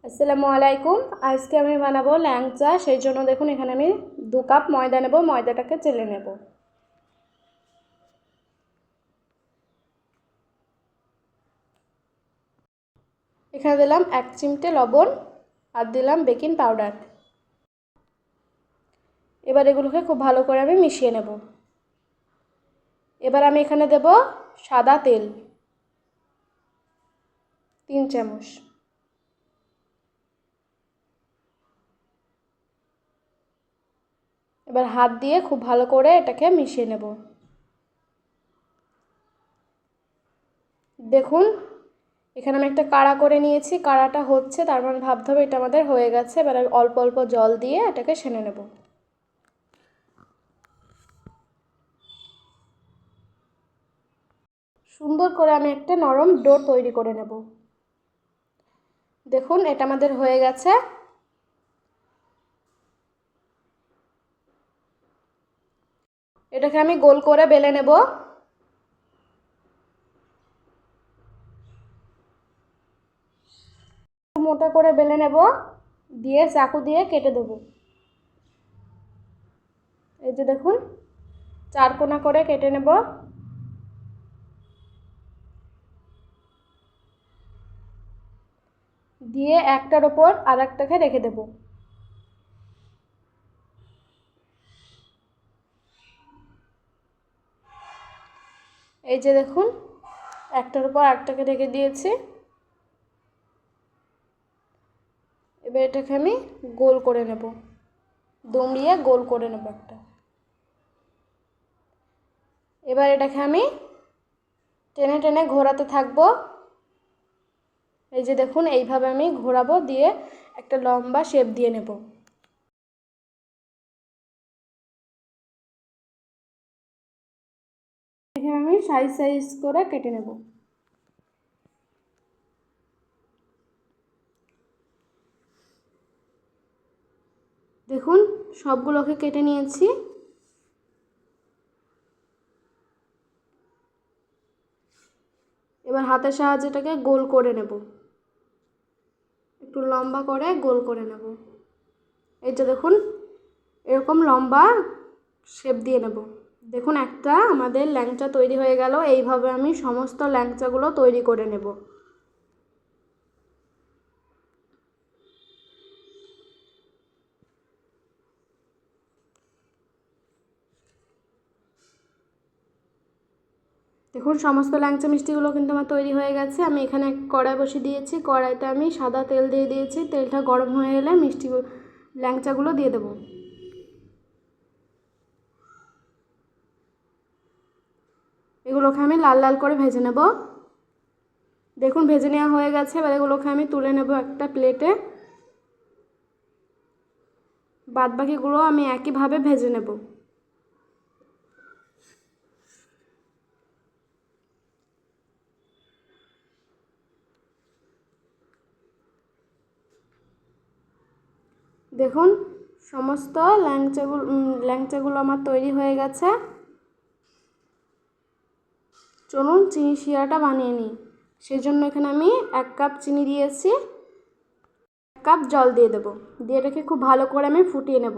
আসসালামু আলাইকুম। আজকে আমি বানাবো ল্যাংচা। সেই জন্য দেখুন এখানে আমি 2 কাপ ময়দা নেব। ময়দাটাকে চেলে নেব। এখানে দিলাম 1 চিমটে লবণ আর দিলাম বেকিং পাউডার। এবার এগুলোকে খুব ভালো করে আমি মিশিয়ে নেব। এবার আমি এখানে দেব সাদা তেল 3 চামচ। এবার হাত দিয়ে খুব ভালো করে এটাকে মিশিয়ে নেব। দেখুন এখানে আমি একটা কাড়া করে নিয়েছি। কাড়াটা হচ্ছে, তার মানে ভাবতে হবে এটা আমাদের হয়ে গেছে। এবার আমি অল্প অল্প জল দিয়ে এটাকে সেনে নেব। সুন্দর করে আমি একটা নরম ডো তৈরি করে নেব। দেখুন এটা আমাদের হয়ে গেছে। এটাকে আমি গোল করে বেলে নেব। মোটা করে বেলে নেব, দিয়ে চাকু দিয়ে কেটে দেব। এই যে দেখুন 4 কোনা করে কেটে নেব। দিয়ে একটার ওপর আর একটাকে রেখে দেব। এই যে দেখুন একটার উপর আরেকটাকে রেখে দিয়েছি। এবার এটাকে আমি গোল করে নেব, দুমড়িয়ে গোল করে নেব একটা। এবার এটাকে আমি টেনে টেনে ঘোরাতে থাকবো। এই যে দেখুন এইভাবে আমি ঘোরাবো, দিয়ে একটা লম্বা শেপ দিয়ে নেব। এখানে আমি সাইজ সাইজ করে কেটে নেব। দেখুন সবগুলোকে কেটে নিয়েছি। এবার হাতের সাহায্যে এটাকে গোল করে নেব, একটু লম্বা করে গোল করে নেব। এই যে দেখুন এরকম লম্বা শেপ দিয়ে নেব। দেখুন একটা আমাদের ল্যাংচা তৈরি হয়ে গেল। এইভাবে আমি সমস্ত ল্যাংচাগুলো তৈরি করে নেব। দেখুন সমস্ত ল্যাংচা মিষ্টিগুলো কিন্তু আমার তৈরি হয়ে গেছে। আমি এখানে কড়াই বসিয়ে দিয়েছি। কড়াইতে আমি সাদা তেল দিয়ে দিয়েছি। তেলটা গরম হয়ে এলে ল্যাংচাগুলো দিয়ে দেব। এগুলোকে আমি লাল লাল করে ভেজে নেব। দেখুন ভেজে নেওয়া হয়ে গেছে। এবার এগুলোকে আমি তুলে নেব একটা প্লেটে। বাদবাকিগুলো আমি একইভাবে ভেজে নেব। দেখুন সমস্ত ল্যাংচাগুলো আমার তৈরি হয়ে গেছে। চলুন চিনি শিরাটা বানিয়ে নিই। সেই জন্য এখানে আমি 1 কাপ চিনি দিয়েছি। 1 কাপ জল দিয়ে দেব, দিয়ে এটাকে খুব ভালো করে আমি ফুটিয়ে নেব।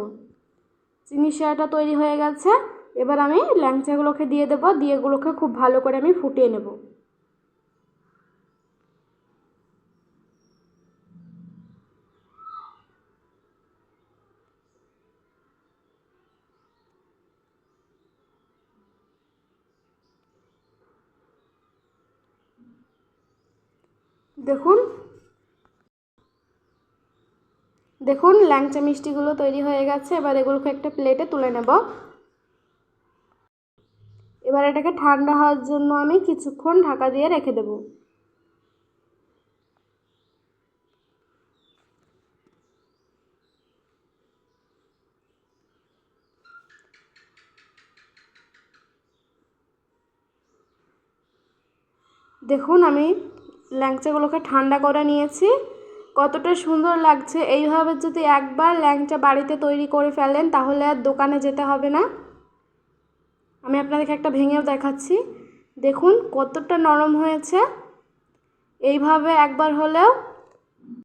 চিনি শিরাটা তৈরি হয়ে গেছে। এবার আমি ল্যাংচাগুলোকে দিয়ে দেব, দিয়ে এগুলোকে খুব ভালো করে আমি ফুটিয়ে নেব। দেখুন দেখুন ল্যাংচা মিষ্টিগুলো তৈরি হয়ে গেছে। এবার এগুলোকে একটা প্লেটে তুলে নেব। এবার এটাকে ঠান্ডা হওয়ার জন্য আমি কিছুক্ষণ ঢাকা দিয়ে রেখে দেব। দেখুন আমি ল্যাংচাগুলোকে ঠান্ডা করে নিয়েছি। কতটা সুন্দর লাগছে। এইভাবে যদি একবার ল্যাংচা বাড়িতে তৈরি করে ফেলেন তাহলে আর দোকানে যেতে হবে না। আমি আপনাদেরকে একটা ভেঙেও দেখাচ্ছি। দেখুন কতটা নরম হয়েছে। এইভাবে একবার হলেও